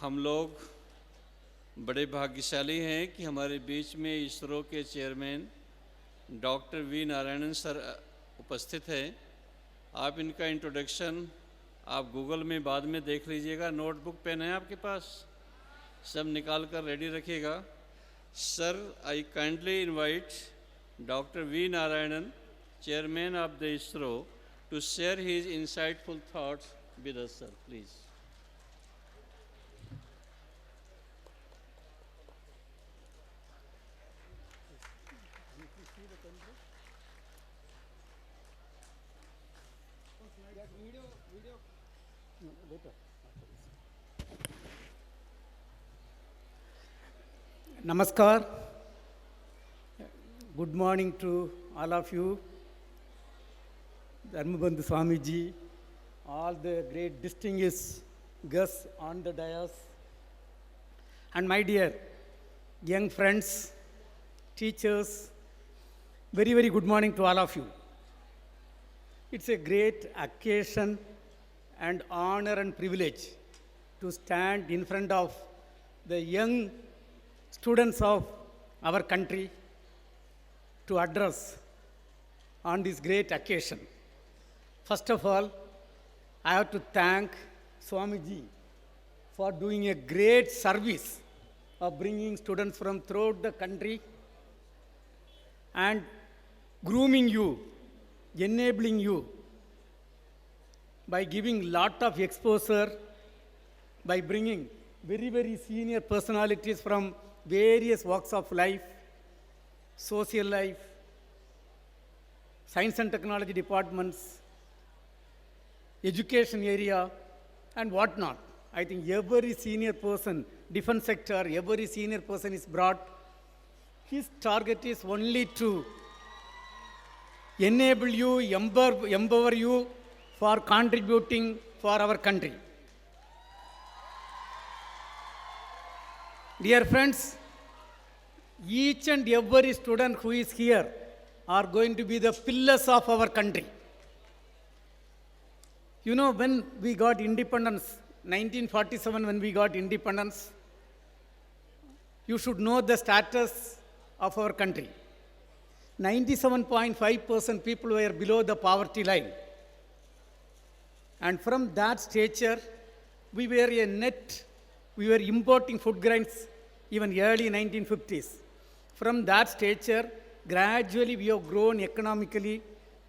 हम लोग बड़े भाग्यशाली हैं कि हमारे बीच में इसरो के chairman doctor V Narayanan sir उपस्थित हैं। आप इनका इंट्रोडक्शन आप गूगल में बाद में देख लीजिएगा। नोटबुक पेन है आपके पास, सब निकाल कर रेडी रखिएगा। Sir, I kindly invite doctor V Narayanan, chairman of the ISRO, to share his insightful thoughts with us, sir, please. Namaskar. Good morning to all of you. Dharm Swami ji, all the great distinguished guests on the dais, and my dear young friends, teachers, very, very good morning to all of you. It's a great occasion and honor and privilege to stand in front of the young students of our country to address on this great occasion. First of all, I have to thank Swami ji for doing a great service of bringing students from throughout the country and grooming you, enabling you by giving lot of exposure, by bringing very, very senior personalities from various walks of life, social life, science and technology departments, education area, and whatnot. I think every senior person, defense sector, every senior person is brought. His target is only to enable you, empower you for contributing for our country. Dear friends, each and every student who is here are going to be the pillars of our country. You know, when we got independence, 1947, when we got independence, you should know the status of our country. 97.5% people were below the poverty line. And from that stature, we were importing food grains even early 1950s. From that stature, gradually we have grown economically.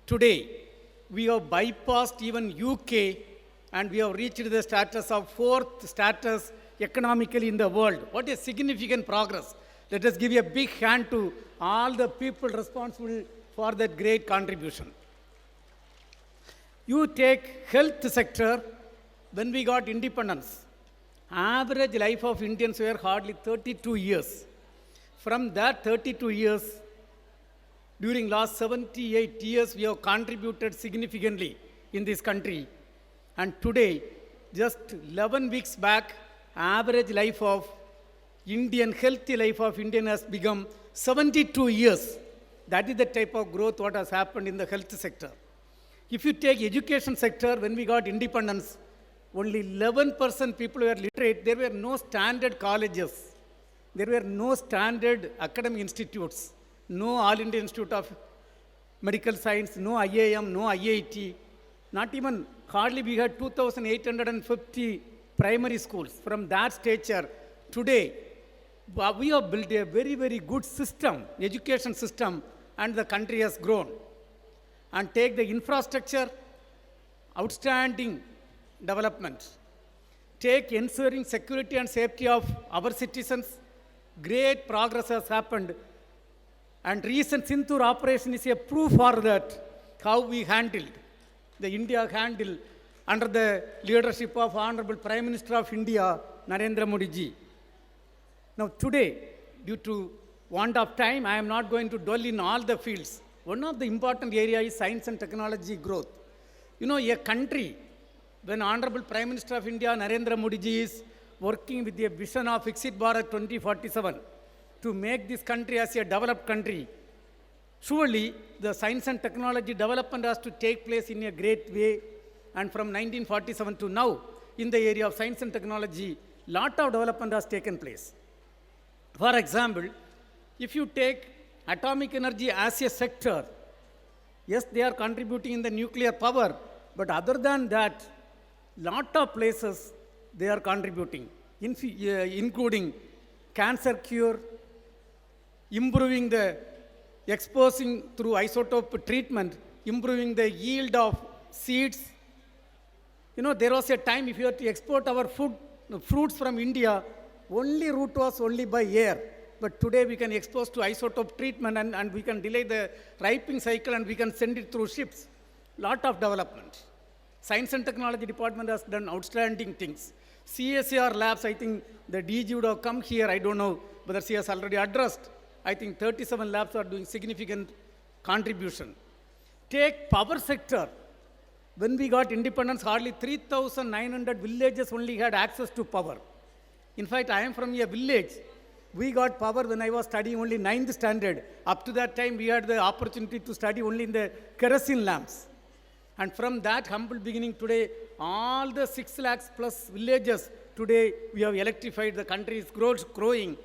Today, we have bypassed even UK and we have reached the status of 4th status economically in the world. What a significant progress. Let us give a big hand to all the people responsible for that great contribution. You take health sector, when we got independence, average life of Indians were hardly 32 years. From that 32 years, during last 78 years, we have contributed significantly in this country. And today, just 11 weeks back, average life of Indian, healthy life of Indian has become 72 years. That is the type of growth what has happened in the health sector. If you take education sector, when we got independence, only 11% people were literate. There were no standard colleges. There were no standard academic institutes. No All India Institute of Medical Science, no IIM, no IIT, not even hardly we had 2,850 primary schools. From that stature, today, we have built a very, very good system, education system, and the country has grown. And take the infrastructure, outstanding development. Take ensuring security and safety of our citizens, great progress has happened. And recent Sintur operation is a proof for that, how we handled, the India handled under the leadership of Honorable Prime Minister of India, Narendra Modi ji. Now today, due to want of time, I am not going to dwell in all the fields. One of the important areas is science and technology growth. You know, a country, when Honorable Prime Minister of India, Narendra Modi ji is working with the vision of Viksit Bharat 2047, to make this country as a developed country, surely the science and technology development has to take place in a great way. And from 1947 to now, in the area of science and technology, lot of development has taken place. For example, if you take atomic energy as a sector, yes, they are contributing in the nuclear power, but other than that, lot of places they are contributing, including cancer cure, improving the exposing through isotope treatment, improving the yield of seeds. You know, there was a time if you had to export our fruits from India, only route was only by air. But today we can expose to isotope treatment and we can delay the ripening cycle and we can send it through ships. Lot of development. Science and Technology Department has done outstanding things. CSAR labs, I think the DG would have come here, I don't know whether she has already addressed. I think 37 labs are doing significant contribution. Take power sector. When we got independence, hardly 3,900 villages only had access to power. In fact, I am from a village. We got power when I was studying only 9th standard. Up to that time, we had the opportunity to study only in the kerosene lamps. And from that humble beginning today, all the 6 lakhs plus villages, today we have electrified, the country is growing.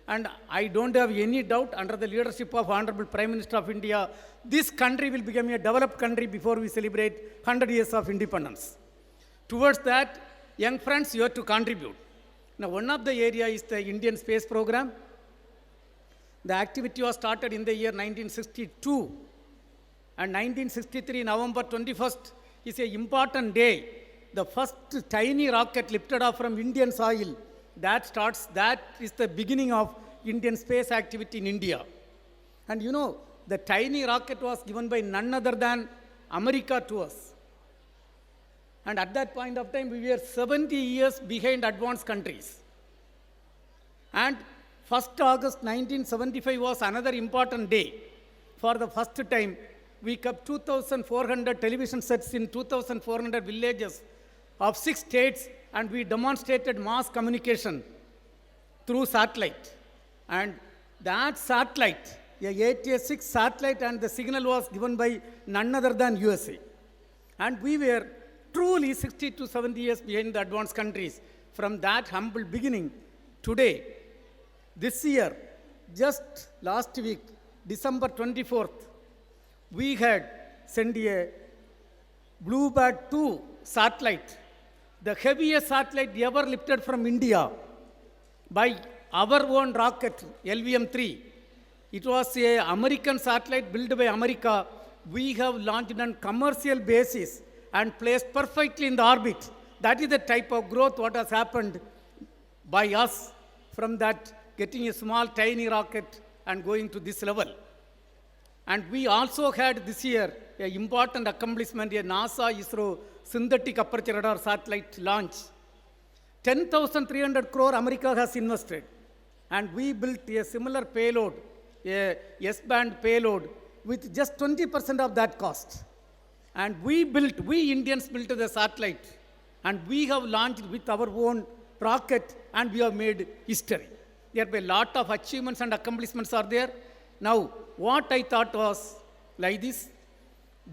And I don't have any doubt, under the leadership of Honorable Prime Minister of India, this country will become a developed country before we celebrate 100 years of independence. Towards that, young friends, you have to contribute. Now, one of the area is the Indian space program. The activity was started in the year 1962. And 1963, November 21st, is an important day. The first tiny rocket lifted off from Indian soil. That is the beginning of Indian space activity in India. And you know, the tiny rocket was given by none other than America to us. And at that point of time, we were 70 years behind advanced countries. And 1st August 1975 was another important day. For the first time, we kept 2,400 television sets in 2,400 villages of 6 states, and we demonstrated mass communication through satellite. And that satellite, a ATS-6 satellite, and the signal was given by none other than USA. And we were truly 60 to 70 years behind the advanced countries. From that humble beginning, today, this year, just last week, December 24th, we had sent a Bluebird 2 satellite, the heaviest satellite ever lifted from India by our own rocket, LVM-3. It was an American satellite built by America. We have launched on commercial basis and placed perfectly in the orbit. That is the type of growth what has happened by us from that getting a small tiny rocket and going to this level. And we also had this year an important accomplishment, a NASA ISRO synthetic aperture radar satellite launch. 10,300 crore America has invested. And we built a similar payload, a S-band payload, with just 20% of that cost. And we Indians built the satellite. And we have launched with our own rocket, and we have made history. There are a lot of achievements and accomplishments are there. Now, what I thought was like this.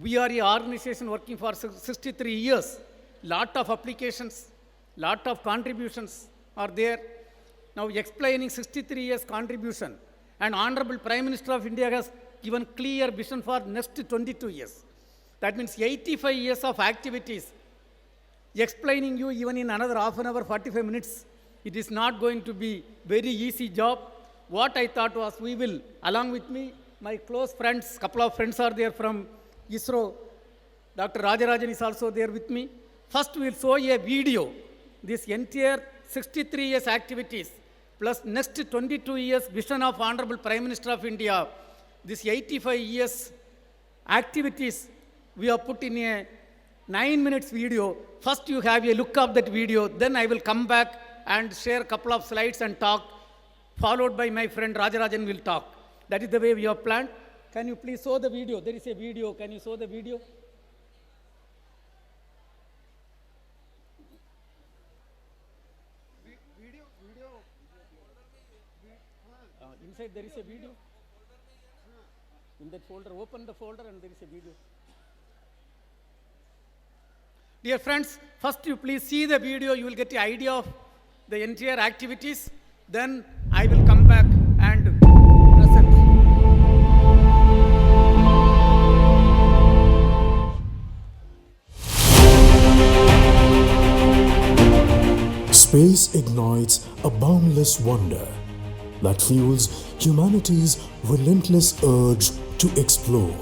We are an organization working for 63 years. Lot of applications, lot of contributions are there. Now, explaining 63 years contribution, and Honorable Prime Minister of India has given clear vision for next 22 years. That means 85 years of activities. Explaining you even in another half an hour, 45 minutes, it is not going to be very easy job. What I thought was, we will, along with me, my close friends, couple of friends are there from ISRO. Dr. Rajarajan is also there with me. First, we will show a video. This entire 63 years activities, plus next 22 years vision of Honorable Prime Minister of India. This 85 years activities, we have put in a 9 minutes video. First, you have a look of that video. Then I will come back and share a couple of slides and talk, followed by my friend Rajarajan will talk. That is the way we have planned. Can you please show the video? There is a video. Can you show the video? Inside there is a video. In that folder, open the folder and there is a video. Dear friends, first you please see the video. You will get the idea of the entire activities, then I will come back and present. Space ignites a boundless wonder that fuels humanity's relentless urge to explore.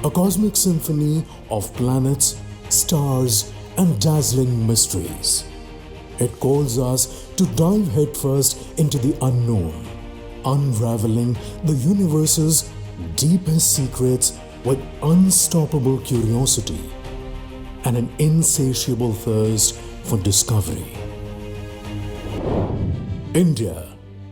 A cosmic symphony of planets, stars, and dazzling mysteries. It calls us to dive headfirst into the unknown, unraveling the universe's deepest secrets with unstoppable curiosity and an insatiable thirst for discovery. India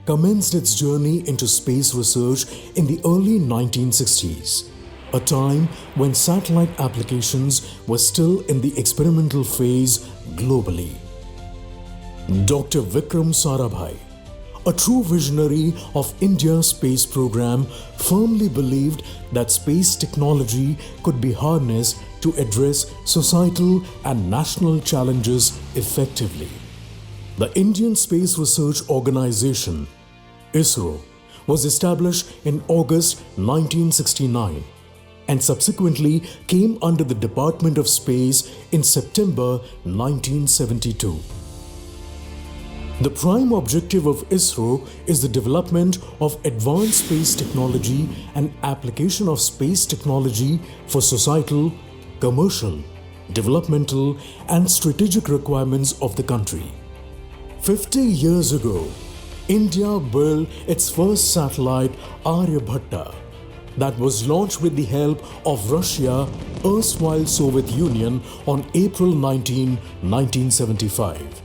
commenced its journey into space research in the early 1960s, a time when satellite applications were still in the experimental phase globally. Dr. Vikram Sarabhai, a true visionary of India's space program, firmly believed that space technology could be harnessed to address societal and national challenges effectively. The Indian Space Research Organization, ISRO, was established in August 1969 and subsequently came under the Department of Space in September 1972. The prime objective of ISRO is the development of advanced space technology and application of space technology for societal, commercial, developmental, and strategic requirements of the country. 50 years ago, India built its first satellite, Aryabhatta, that was launched with the help of Russia, erstwhile Soviet Union, on April 19, 1975.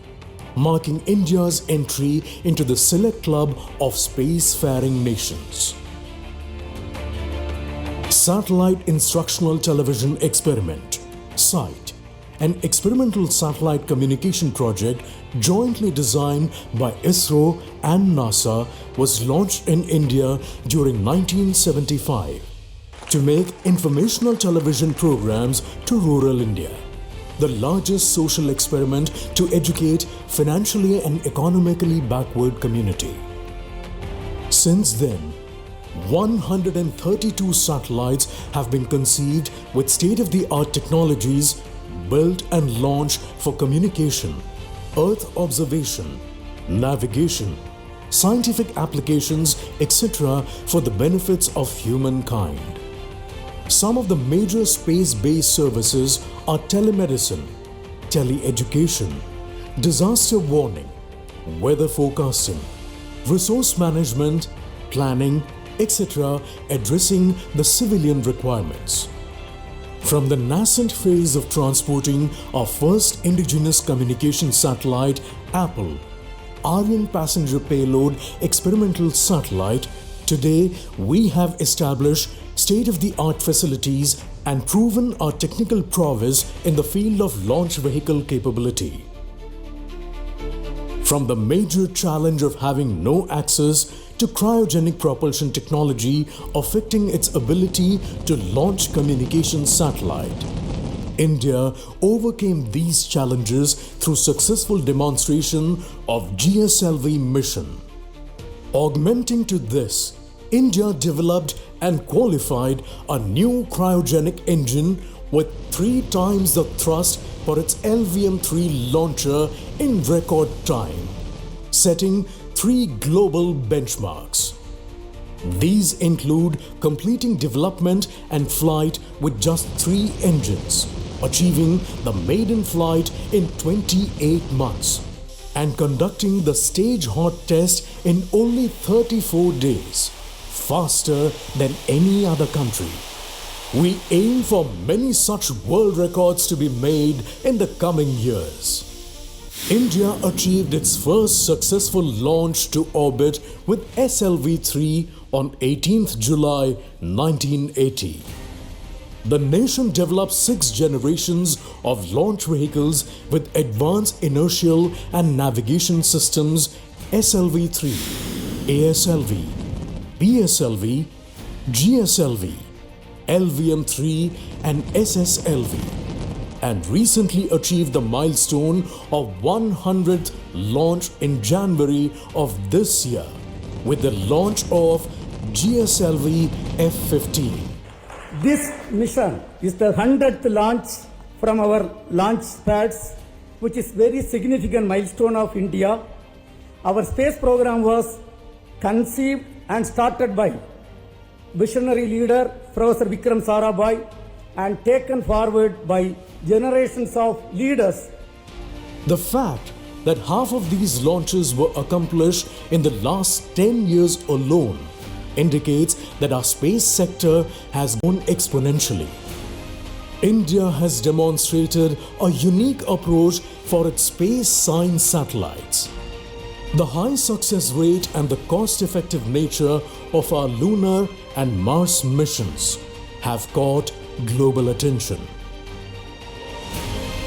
Marking India's entry into the select club of spacefaring nations. Satellite Instructional Television Experiment, SITE, an experimental satellite communication project jointly designed by ISRO and NASA, was launched in India during 1975 to make informational television programs to rural India, the largest social experiment to educate financially and economically backward community. Since then, 132 satellites have been conceived with state-of-the-art technologies built and launched for communication, Earth observation, navigation, scientific applications, etc. for the benefits of humankind. Some of the major space-based services are telemedicine, tele-education, disaster warning, weather forecasting, resource management, planning, etc., addressing the civilian requirements. From the nascent phase of transporting our first indigenous communication satellite, Apple, Aryan passenger payload experimental satellite, today we have established state-of-the-art facilities and proven our technical prowess in the field of launch vehicle capability. From the major challenge of having no access to cryogenic propulsion technology affecting its ability to launch communication satellite, India overcame these challenges through successful demonstration of GSLV mission. Augmenting to this, India developed and qualified a new cryogenic engine with 3 times the thrust for its LVM-3 launcher in record time, setting 3 global benchmarks. These include completing development and flight with just 3 engines, achieving the maiden flight in 28 months, and conducting the stage hot test in only 34 days, faster than any other country. We aim for many such world records to be made in the coming years. India achieved its first successful launch to orbit with SLV-3 on 18th July 1980. The nation developed 6 generations of launch vehicles with advanced inertial and navigation systems SLV-3, ASLV, PSLV, GSLV, LVM-3 and SSLV, and recently achieved the milestone of 100th launch in January of this year with the launch of GSLV F-15. This mission is the 100th launch from our launch pads, which is very significant milestone of India. Our space program was conceived and started by visionary leader Professor Vikram Sarabhai and taken forward by generations of leaders. The fact that half of these launches were accomplished in the last 10 years alone indicates that our space sector has grown exponentially. India has demonstrated a unique approach for its space science satellites. The high success rate and the cost-effective nature of our lunar and Mars missions have caught global attention.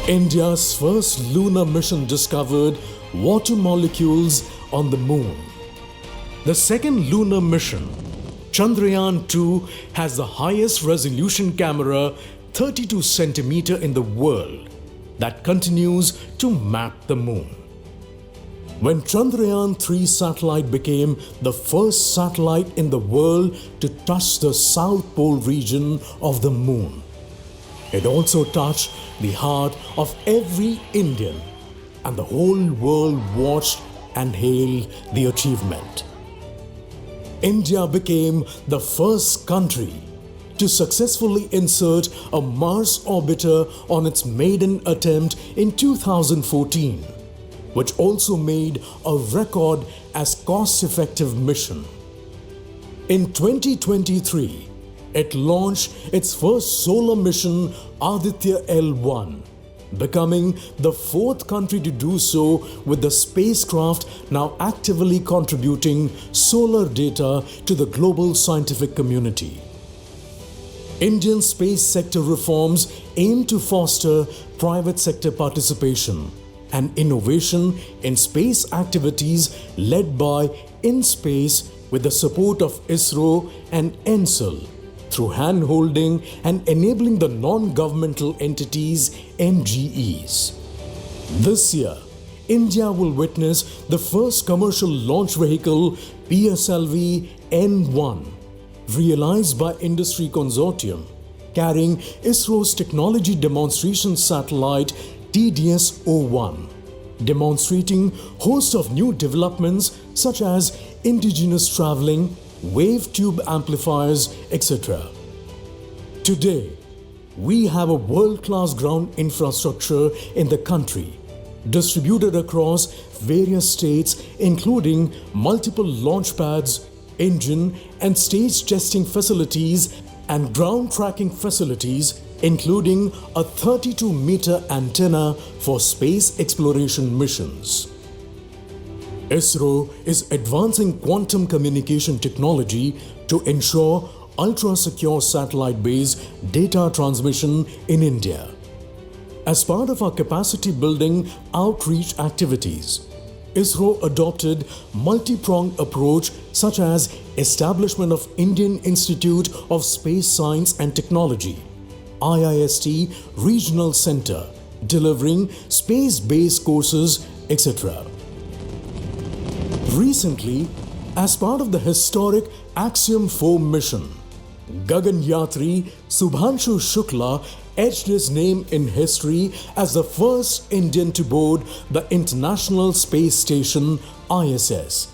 India's first lunar mission discovered water molecules on the moon. The second lunar mission, Chandrayaan-2, has the highest resolution camera, 32 centimeter in the world, that continues to map the moon. When Chandrayaan-3 satellite became the first satellite in the world to touch the South Pole region of the moon, it also touched the heart of every Indian, and the whole world watched and hailed the achievement. India became the first country to successfully insert a Mars orbiter on its maiden attempt in 2014, which also made a record as cost-effective mission. In 2023, it launched its first solar mission, Aditya L1, becoming the fourth country to do so, with the spacecraft now actively contributing solar data to the global scientific community. Indian space sector reforms aim to foster private sector participation and innovation in space activities led by InSpace with the support of ISRO and ENSEL through hand-holding and enabling the non-governmental entities, NGEs. This year, India will witness the first commercial launch vehicle, PSLV N1, realized by Industry Consortium, carrying ISRO's technology demonstration satellite TDS-01, demonstrating host of new developments such as indigenous traveling, wave tube amplifiers, etc. Today, we have a world-class ground infrastructure in the country, distributed across various states, including multiple launch pads, engine and stage testing facilities and ground tracking facilities, including a 32-meter antenna for space exploration missions. ISRO is advancing quantum communication technology to ensure ultra-secure satellite-based data transmission in India. As part of our capacity-building outreach activities, ISRO adopted multi-pronged approach such as establishment of Indian Institute of Space Science and Technology, IIST Regional Center, delivering space-based courses, etc. Recently, as part of the historic Axiom 4 mission, Gaganyatri Subhanshu Shukla etched his name in history as the first Indian to board the International Space Station ISS.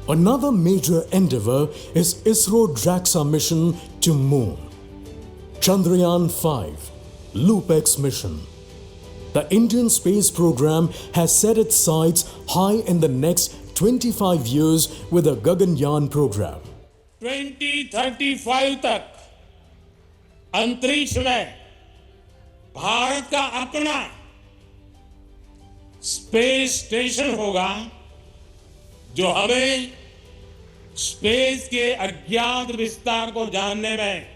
Another major endeavor is ISRO JAXA mission to Moon. Chandrayaan-5 LoopX mission. The Indian space program has set its sights high in the next 25 years with the Gaganyaan program. 2035 तक अंतरिक्ष में भारत का अपना space station होगा जो हमें space के अज्ञात विस्तार को जानने में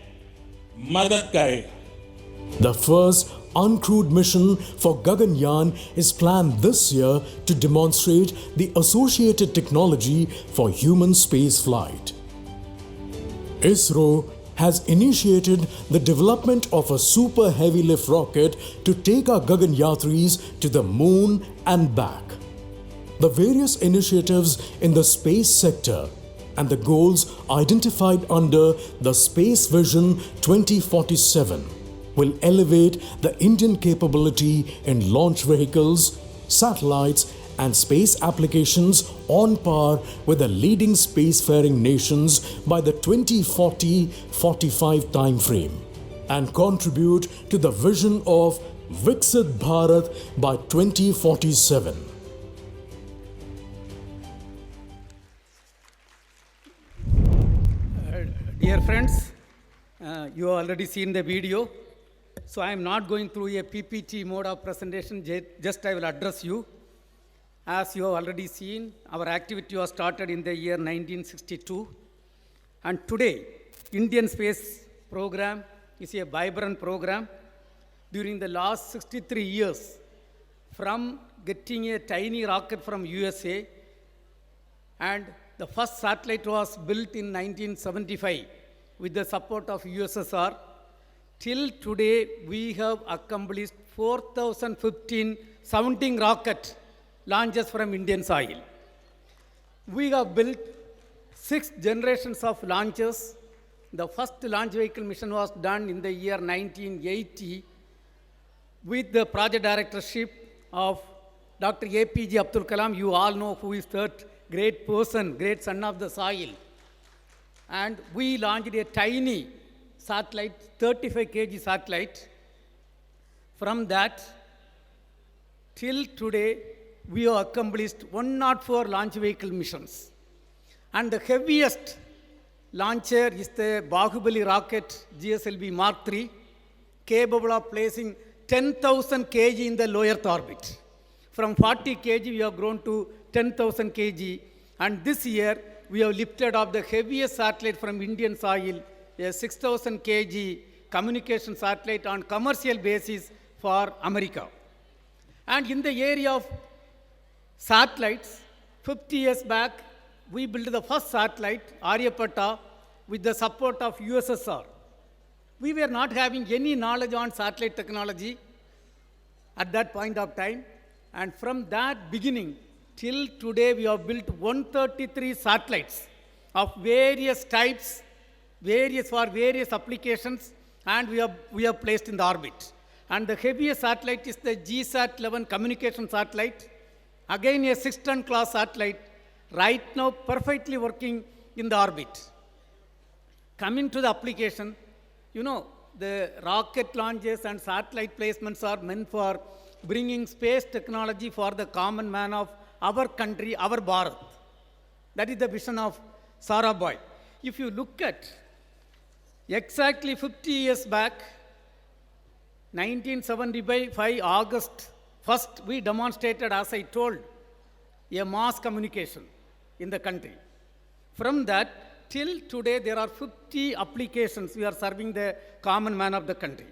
मदद करेगा. The first uncrewed mission for Gaganyaan is planned this year to demonstrate the associated technology for human space flight. ISRO has initiated the development of a super heavy lift rocket to take our Gagan Yatris to the moon and back. The various initiatives in the space sector and the goals identified under the Space Vision 2047 will elevate the Indian capability in launch vehicles, satellites, and space applications on par with the leading spacefaring nations by the 2040-45 timeframe and contribute to the vision of Viksit Bharat by 2047. Dear friends, you have already seen the video, so I am not going through a PPT mode of presentation, just I will address you. As you have already seen, our activity was started in the year 1962, and today, Indian space program is a vibrant program. During the last 63 years, from getting a tiny rocket from USA, and the first satellite was built in 1975 with the support of USSR, till today, we have accomplished 4,015 sounding rocket launches from Indian soil. We have built 6 generations of launches. The first launch vehicle mission was done in the year 1980 with the project directorship of Dr. APJ Abdul Kalam. You all know who is that great person, great son of the soil. And we launched a tiny satellite, 35 kg satellite. From that, till today, we have accomplished 104 launch vehicle missions. And the heaviest launcher is the Bahubali rocket GSLV Mark III, capable of placing 10,000 kg in the low Earth orbit. From 40 kg, we have grown to 10,000 kg. And this year, we have lifted off the heaviest satellite from Indian soil, a 6,000 kg communication satellite on commercial basis for America. And in the area of satellites, 50 years back, we built the first satellite, Aryabhatta, with the support of USSR. We were not having any knowledge on satellite technology at that point of time. And from that beginning till today, we have built 133 satellites of various types, for various applications, and we have placed in the orbit. And the heaviest satellite is the GSAT-11 communication satellite. Again, a 6-ton class satellite, right now perfectly working in the orbit. Coming to the application, you know, the rocket launches and satellite placements are meant for bringing space technology for the common man of our country, our Bharat. That is the vision of Sarabhai. If you look at exactly 50 years back, 1975 August 1st, we demonstrated, as I told, a mass communication in the country. From that, till today, there are 50 applications we are serving the common man of the country.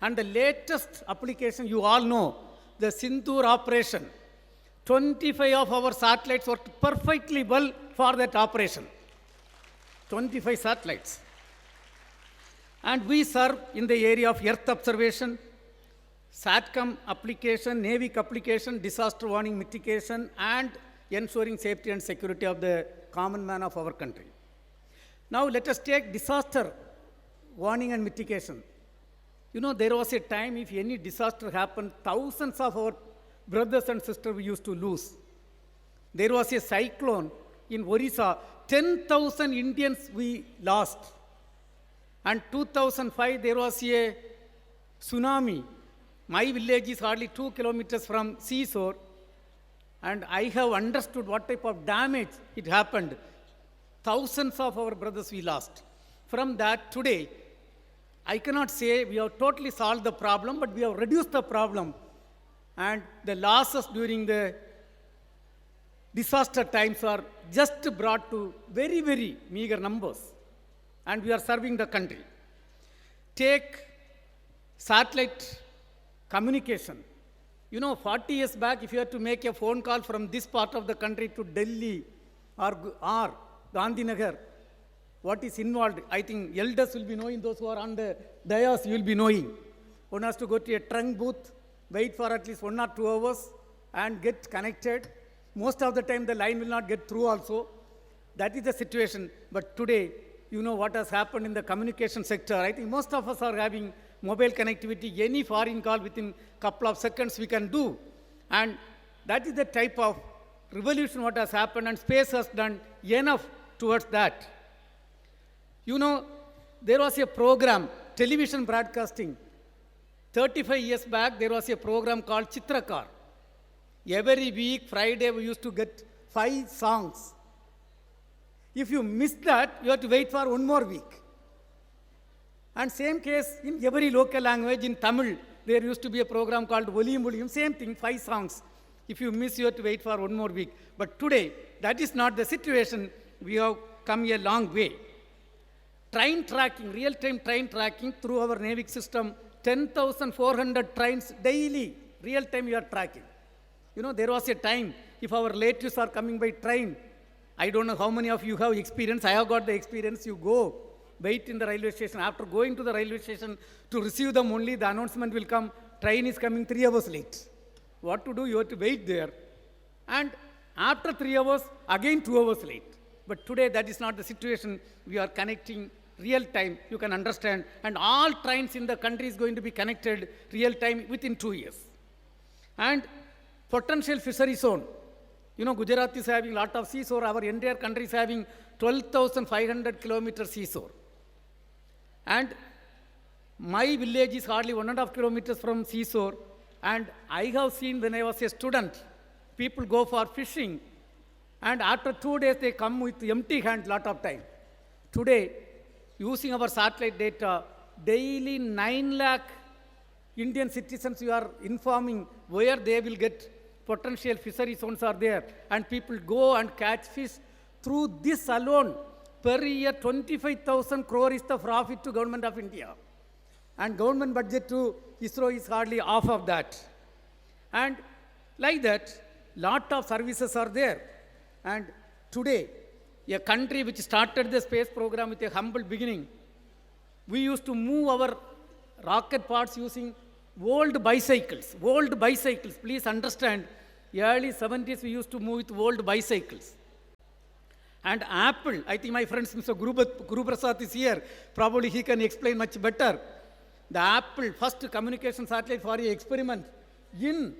And the latest application, you all know, the Sindoor operation. 25 of our satellites worked perfectly well for that operation. 25 satellites. And we serve in the area of Earth observation, SATCOM application, NAVIC application, disaster warning mitigation, and ensuring safety and security of the common man of our country. Now let us take disaster warning and mitigation. You know, there was a time if any disaster happened, thousands of our brothers and sisters we used to lose. There was a cyclone in Orissa, 10,000 Indians we lost. And 2005, there was a tsunami. My village is hardly 2 kilometers from seashore, and I have understood what type of damage it happened. Thousands of our brothers we lost. From that, today, I cannot say we have totally solved the problem, but we have reduced the problem. And the losses during the disaster times are just brought to very, very meager numbers. And we are serving the country. Take satellite communication. You know, 40 years back, if you had to make a phone call from this part of the country to Delhi or Gandhinagar, what is involved. I think elders will be knowing, those who are on the dais, you will be knowing. One has to go to a trunk booth, wait for at least 1 or 2 hours and get connected. Most of the time the line will not get through also. That is the situation. But today, you know what has happened in the communication sector. I think most of us are having mobile connectivity. Any foreign call within couple of seconds we can do. And that is the type of revolution what has happened, and space has done enough towards that. You know, there was a program, television broadcasting. 35 years back, there was a program called Chitrakar. Every week, Friday, we used to get 5 songs. If you miss that, you have to wait for 1 more week. And same case in every local language. In Tamil, there used to be a program called Voliyum Voliyum, same thing, 5 songs. If you miss, you have to wait for 1 more week. But today, that is not the situation. We have come a long way. Train tracking, real-time train tracking through our NAVIC system, 10,400 trains daily, real-time you are tracking. You know, there was a time, if our relatives are coming by train, I don't know how many of you have experience, I have got the experience, you go, wait in the railway station. After going to the railway station to receive them only, the announcement will come, train is coming 3 hours late. What to do? You have to wait there. And after 3 hours, again 2 hours late. But today that is not the situation. We are connecting real time, you can understand. And all trains in the country is going to be connected real time within 2 years. And potential fishery zone. You know, Gujarat is having a lot of seashore. Our entire country is having 12,500 kilometers seashore. And my village is hardly 1.5 kilometers from seashore. And I have seen when I was a student, people go for fishing. And after 2 days, they come with empty hand lot of time. Today, using our satellite data, daily 9 lakh Indian citizens you are informing where they will get potential fishery zones are there. And people go and catch fish. Through this alone, per year 25,000 crore is the profit to Government of India. And government budget to ISRO is hardly half of that. And like that, lot of services are there. And today, a country which started the space program with a humble beginning, we used to move our rocket parts using old bicycles. Old bicycles, please understand, early 70s we used to move with old bicycles. And Apple, I think my friend Mr. Guru Prasad is here, probably he can explain much better. The Apple first communication satellite for an experiment in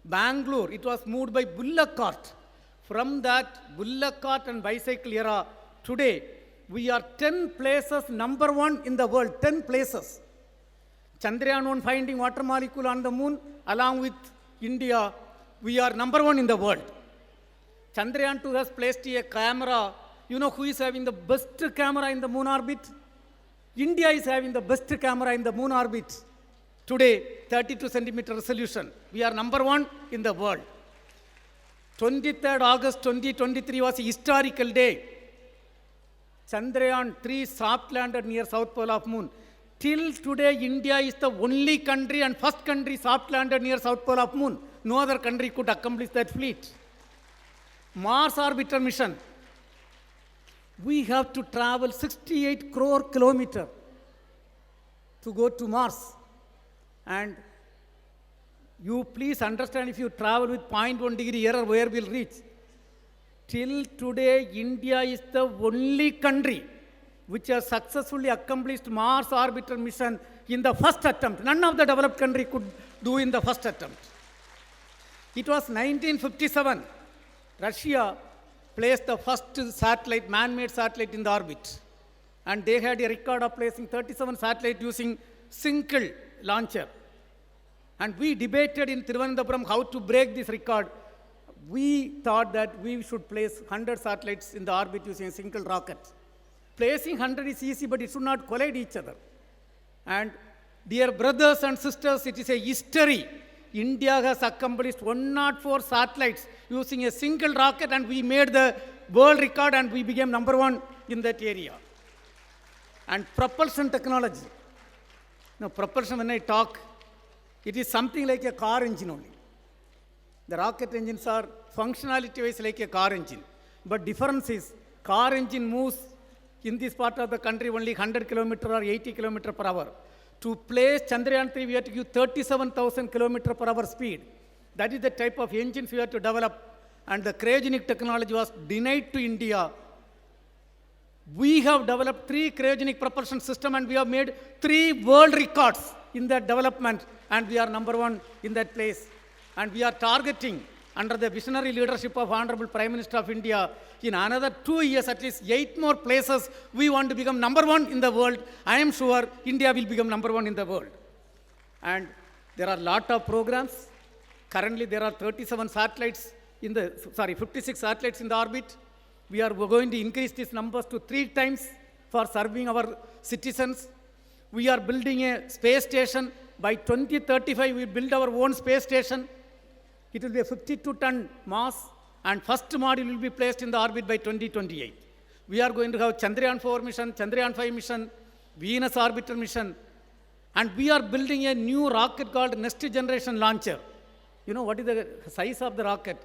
Bangalore, it was moved by bullock cart. From that bullock cart and bicycle era, today we are 10 places number 1 in the world, 10 places. Chandrayaan-1 finding water molecule on the moon, along with India, we are number 1 in the world. Chandrayaan-2 has placed a camera. You know who is having the best camera in the moon orbit? India is having the best camera in the moon orbit. Today, 32 centimeter resolution. We are number 1 in the world. 23rd August 2023 was a historical day. Chandrayaan-3 soft landed near South Pole of Moon. Till today, India is the only country and first country soft landed near South Pole of Moon. No other country could accomplish that feat. Mars orbiter mission. We have to travel 68 crore kilometers to go to Mars. And you please understand, if you travel with 0.1 degree error, where we'll reach. Till today, India is the only country which has successfully accomplished Mars orbiter mission in the first attempt. None of the developed country could do in the first attempt. It was 1957. Russia placed the first satellite, man-made satellite in the orbit. And they had a record of placing 37 satellites using single launcher. And we debated in Thiruvananthapuram how to break this record. We thought that we should place 100 satellites in the orbit using a single rocket. Placing 100 is easy, but it should not collide each other. And dear brothers and sisters, it is a history. India has accomplished 104 satellites using a single rocket, and we made the world record and we became number 1 in that area. And propulsion technology. Now, propulsion, when I talk, it is something like a car engine only. The rocket engines are functionality-wise like a car engine. But difference is, car engine moves In this part of the country, only 100 km or 80 km per hour. To place Chandrayaan 3, we have to give 37,000 km per hour speed. That is the type of engines we have to develop. And the cryogenic technology was denied to India. We have developed 3 cryogenic propulsion systems and we have made 3 world records in that development. And we are number 1 in that place. And we are targeting, under the visionary leadership of Honorable Prime Minister of India, in another 2 years, at least 8 more places, we want to become number 1 in the world. I am sure India will become number 1 in the world. And there are a lot of programs. Currently, there are 57 satellites 56 satellites in the orbit. We are going to increase these numbers to 3 times for serving our citizens. We are building a space station. By 2035, we build our own space station. It will be a 52-ton mass, and first module will be placed in the orbit by 2028. We are going to have Chandrayaan 4 mission, Chandrayaan 5 mission, Venus orbiter mission, and we are building a new rocket called Next Generation Launcher. You know what is the size of the rocket?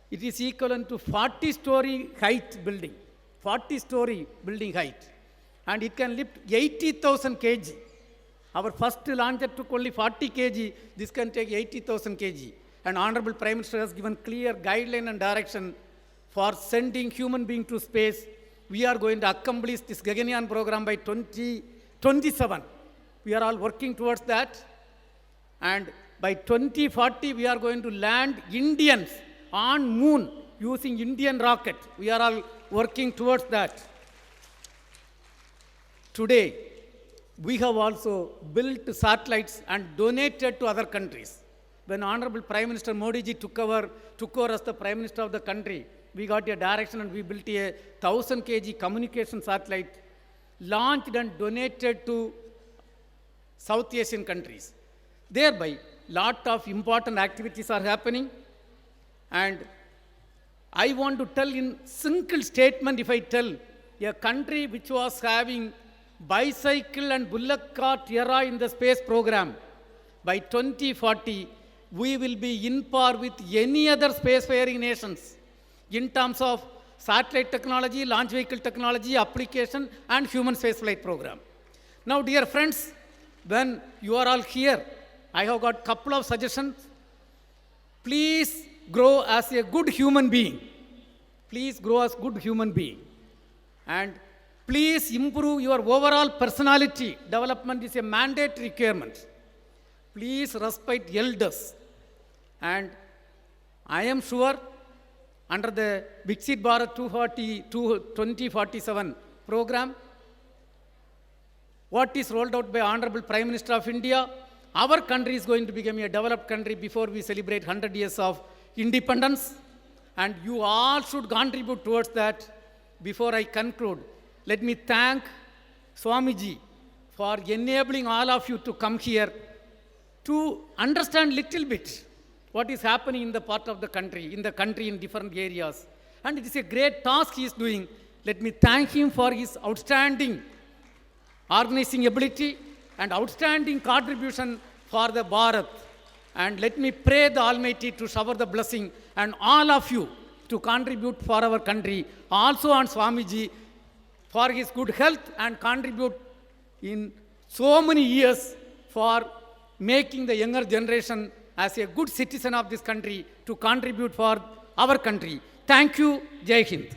It is equivalent to 40-story height building, 40-story building height, and it can lift 80,000 kg. Our first launcher took only 40 kg, this can take 80,000 kg. And Honorable Prime Minister has given clear guideline and direction for sending human being to space. We are going to accomplish this Gaganyaan program by 2027. We are all working towards that. And by 2040, we are going to land Indians on moon using Indian rocket. We are all working towards that. Today, we have also built satellites and donated to other countries. When Honorable Prime Minister Modi ji took over as the Prime Minister of the country, we got a direction and we built a 1,000 kg communication satellite, launched and donated to South Asian countries. Thereby, lot of important activities are happening. And I want to tell in single statement, if I tell, a country which was having bicycle and bullock cart era in the space program, by 2040, we will be in par with any other spacefaring nations in terms of satellite technology, launch vehicle technology, application, and human spaceflight program. Now, dear friends, when you are all here, I have got a couple of suggestions. Please grow as a good human being. Please grow as good human being. And please improve your overall personality. Development is a mandatory requirement. Please respect elders. And I am sure under the Viksit Bharat 2047 program, what is rolled out by Honorable Prime Minister of India, our country is going to become a developed country before we celebrate 100 years of independence. And you all should contribute towards that. Before I conclude, let me thank Swami ji for enabling all of you to come here to understand little bit what is happening in the part of the country, in different areas. And it is a great task he is doing. Let me thank him for his outstanding organizing ability and outstanding contribution for the Bharat. And let me pray the Almighty to shower the blessing and all of you to contribute for our country. Also on Swamiji for his good health and contribute in so many years for making the younger generation as a good citizen of this country to contribute for our country. Thank you. Jai Hind.